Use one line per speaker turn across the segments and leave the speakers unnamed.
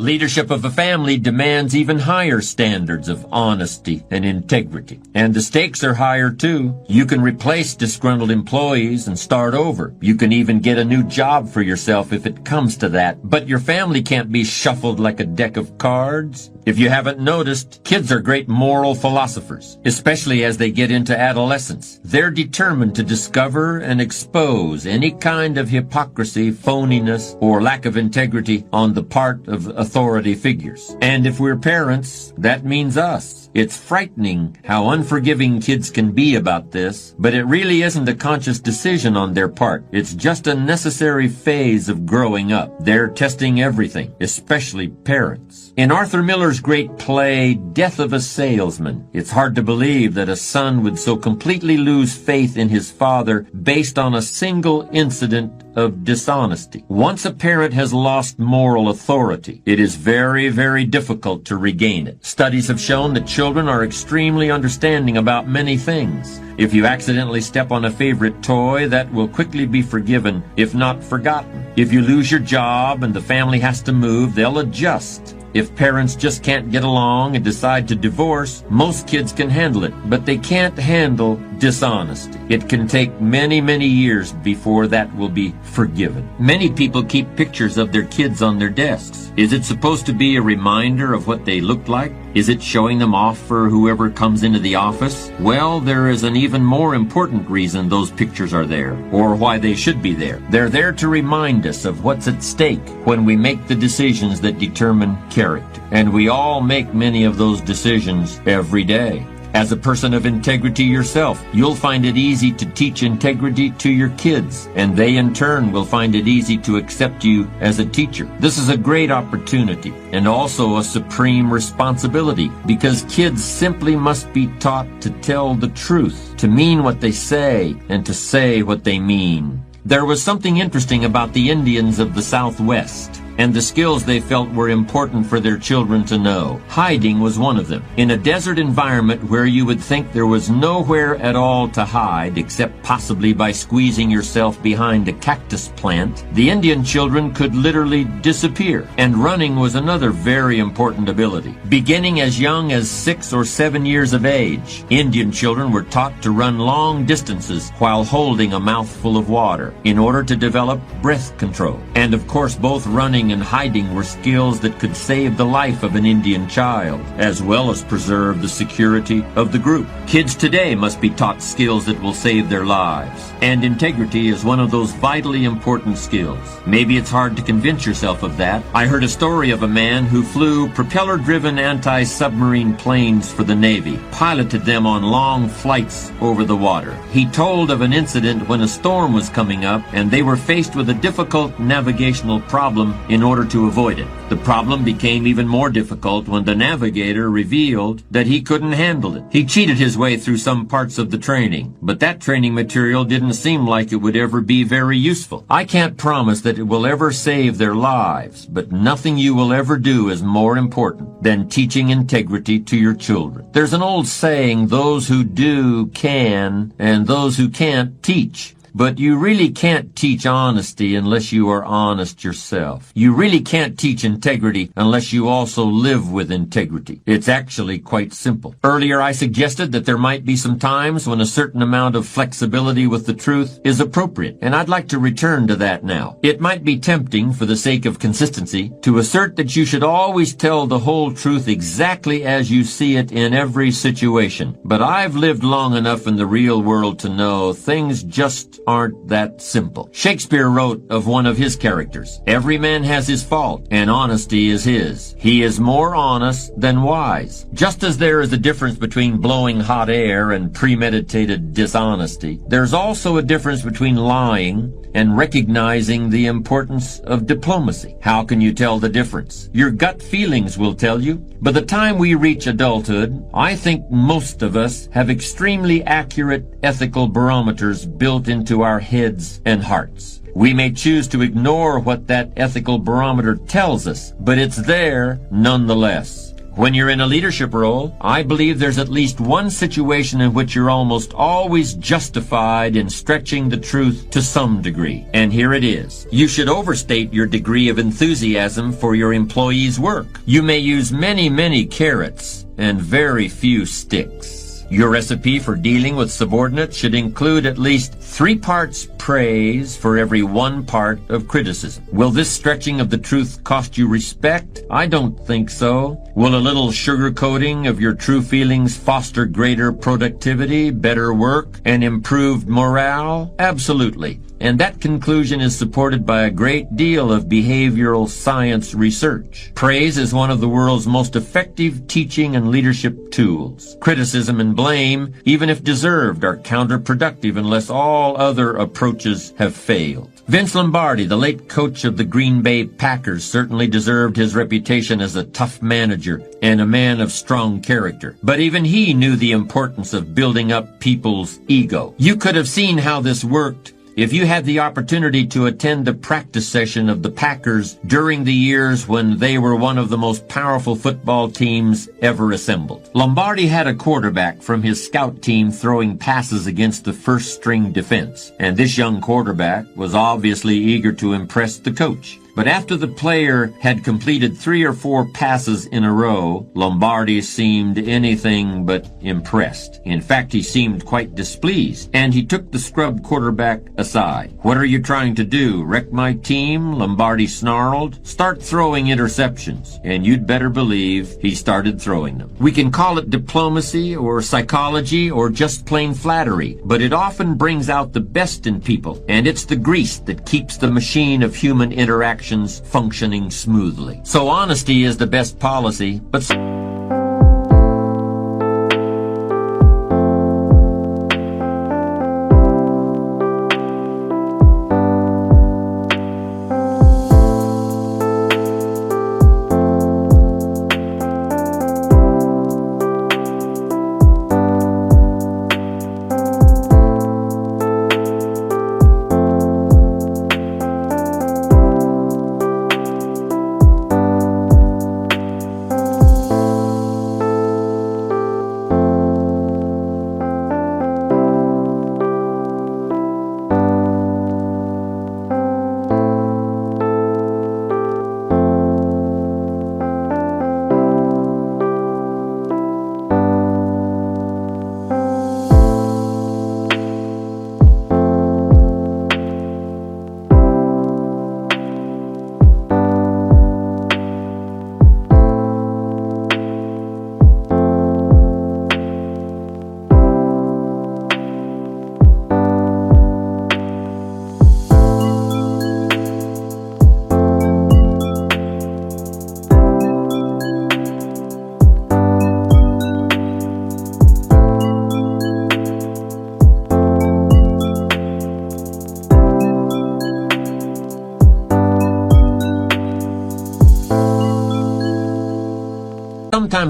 Leadership of a family demands even higher standards of honesty and integrity. And the stakes are higher too. You can replace disgruntled employees and start over. You can even get a new job for yourself if it comes to that. But your family can't be shuffled like a deck of cards. If you haven't noticed, kids are great moral philosophers, especially as they get into adolescence. They're determined to discover and expose any kind of hypocrisy, phoniness, or lack of integrity on the part of authority figures. And if we're parents, that means us. It's frightening how unforgiving kids can be about this, but it really isn't a conscious decision on their part. It's just a necessary phase of growing up. They're testing everything, especially parents. In Arthur Miller's great play, Death of a Salesman, it's hard to believe that a son would so completely lose faith in his father based on a single incident of dishonesty. Once a parent has lost moral authority, it is very, very difficult to regain it. Studies have shown that children are extremely understanding about many things. If you accidentally step on a favorite toy, that will quickly be forgiven, if not forgotten. If you lose your job and the family has to move, they'll adjust. If parents just can't get along and decide to divorce, most kids can handle it, but they can't handle dishonesty. It can take many, many years before that will be forgiven. Many people keep pictures of their kids on their desks. Is it supposed to be a reminder of what they looked like? Is it showing them off for whoever comes into the office? Well, there is an even more important reason those pictures are there, or why they should be there. They're there to remind us of what's at stake when we make the decisions that determine character. And we all make many of those decisions every day. As a person of integrity yourself, you'll find it easy to teach integrity to your kids, and they in turn will find it easy to accept you as a teacher. This is a great opportunity and also a supreme responsibility, because kids simply must be taught to tell the truth, to mean what they say, and to say what they mean. There was something interesting about the Indians of the Southwest and the skills they felt were important for their children to know. Hiding was one of them. In a desert environment where you would think there was nowhere at all to hide except possibly by squeezing yourself behind a cactus plant, the Indian children could literally disappear. And running was another very important ability. Beginning as young as 6 or 7 years of age, Indian children were taught to run long distances while holding a mouthful of water in order to develop breath control. And of course, both running and hiding were skills that could save the life of an Indian child, as well as preserve the security of the group. Kids today must be taught skills that will save their lives, and integrity is one of those vitally important skills. Maybe it's hard to convince yourself of that. I heard a story of a man who flew propeller-driven anti-submarine planes for the Navy, piloted them on long flights over the water. He told of an incident when a storm was coming up and they were faced with a difficult navigational problem in order to avoid it. The problem became even more difficult when the navigator revealed that he couldn't handle it. He cheated his way through some parts of the training, but that training material didn't seem like it would ever be very useful. I can't promise that it will ever save their lives, but nothing you will ever do is more important than teaching integrity to your children. There's an old saying, those who do can, and those who can't teach. But you really can't teach honesty unless you are honest yourself. You really can't teach integrity unless you also live with integrity. It's actually quite simple. Earlier I suggested that there might be some times when a certain amount of flexibility with the truth is appropriate, and I'd like to return to that now. It might be tempting, for the sake of consistency, to assert that you should always tell the whole truth exactly as you see it in every situation. But I've lived long enough in the real world to know things just aren't that simple. Shakespeare wrote of one of his characters, "Every man has his fault, and honesty is his. He is more honest than wise." Just as there is a difference between blowing hot air and premeditated dishonesty, there's also a difference between lying and recognizing the importance of diplomacy. How can you tell the difference? Your gut feelings will tell you. By the time we reach adulthood, I think most of us have extremely accurate ethical barometers built into our heads and hearts. We may choose to ignore what that ethical barometer tells us, but it's there nonetheless. When you're in a leadership role, I believe there's at least one situation in which you're almost always justified in stretching the truth to some degree. And here it is. You should overstate your degree of enthusiasm for your employees' work. You may use many carrots and very few sticks. Your recipe for dealing with subordinates should include at least 3 parts praise for every 1 part of criticism. Will this stretching of the truth cost you respect? I don't think so. Will a little sugarcoating of your true feelings foster greater productivity, better work, and improved morale? Absolutely. And that conclusion is supported by a great deal of behavioral science research. Praise is one of the world's most effective teaching and leadership tools. Criticism and blame, even if deserved, are counterproductive unless all other approaches have failed. Vince Lombardi, the late coach of the Green Bay Packers, certainly deserved his reputation as a tough manager and a man of strong character. But even he knew the importance of building up people's ego. You could have seen how this worked if you had the opportunity to attend the practice session of the Packers during the years when they were one of the most powerful football teams ever assembled. Lombardi had a quarterback from his scout team throwing passes against the first-string defense, and this young quarterback was obviously eager to impress the coach. But after the player had completed 3 or 4 passes in a row, Lombardi seemed anything but impressed. In fact, he seemed quite displeased, and he took the scrub quarterback aside. "What are you trying to do, wreck my team?" Lombardi snarled. "Start throwing interceptions." And you'd better believe he started throwing them. We can call it diplomacy or psychology or just plain flattery, but it often brings out the best in people, and it's the grease that keeps the machine of human interaction functioning smoothly. So honesty is the best policy, but sometimes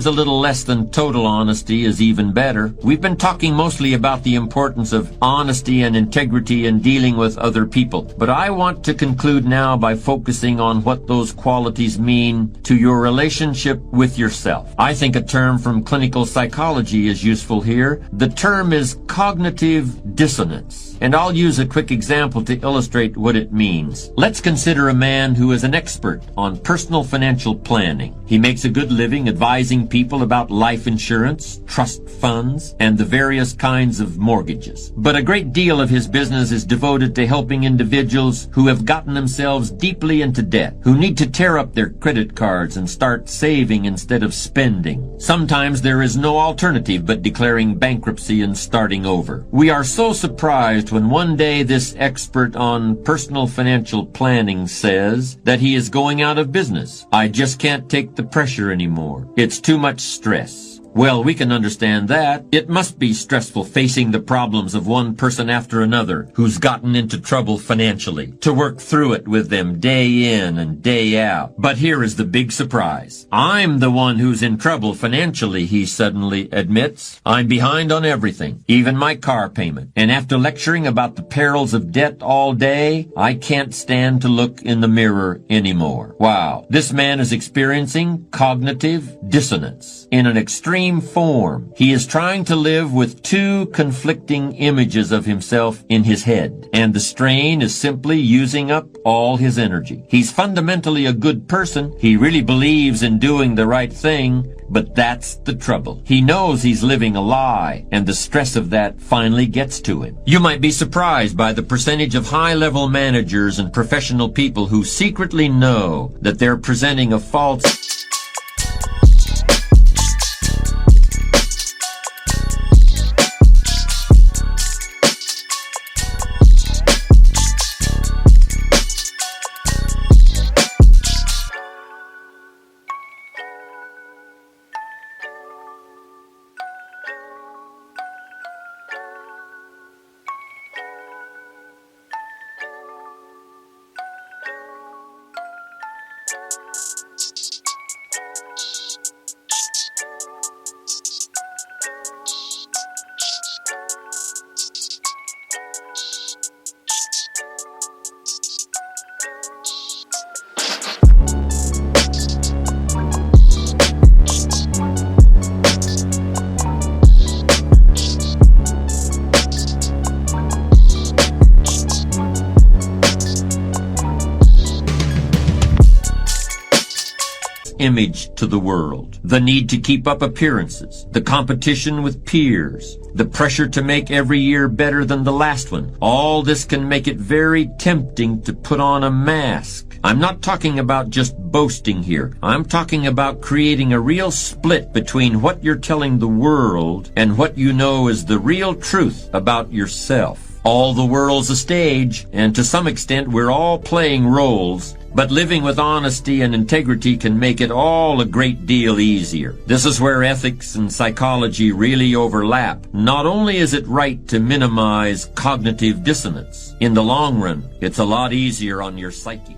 a little less than total honesty is even better. We've been talking mostly about the importance of honesty and integrity in dealing with other people, but I want to conclude now by focusing on what those qualities mean to your relationship with yourself. I think a term from clinical psychology is useful here. The term is cognitive dissonance, and I'll use a quick example to illustrate what it means. Let's consider a man who is an expert on personal financial planning. He makes a good living advising people about life insurance, trust funds, and the various kinds of mortgages. But a great deal of his business is devoted to helping individuals who have gotten themselves deeply into debt, who need to tear up their credit cards and start saving instead of spending. Sometimes there is no alternative but declaring bankruptcy and starting over. We are so surprised when one day this expert on personal financial planning says that he is going out of business. "I just can't take the pressure anymore. It's too much stress." Well, we can understand that. It must be stressful facing the problems of one person after another who's gotten into trouble financially, to work through it with them day in and day out. But here is the big surprise. I'm the one who's in trouble financially, he suddenly admits. I'm behind on everything, even my car payment. And after lecturing about the perils of debt all day, I can't stand to look in the mirror anymore. Wow. This man is experiencing cognitive dissonance in an extreme form. He is trying to live with two conflicting images of himself in his head, and the strain is simply using up all his energy. He's fundamentally a good person. He really believes in doing the right thing, but that's the trouble. He knows he's living a lie, and the stress of that finally gets to him. You might be surprised by the percentage of high-level managers and professional people who secretly know that they're presenting a false image to the world, the need to keep up appearances, the competition with peers, the pressure to make every year better than the last one. All this can make it very tempting to put on a mask. I'm not talking about just boasting here. I'm talking about creating a real split between what you're telling the world and what you know is the real truth about yourself. All the world's a stage, and to some extent we're all playing roles, but living with honesty and integrity can make it all a great deal easier. This is where ethics and psychology really overlap. Not only is it right to minimize cognitive dissonance, in the long run, it's a lot easier on your psyche.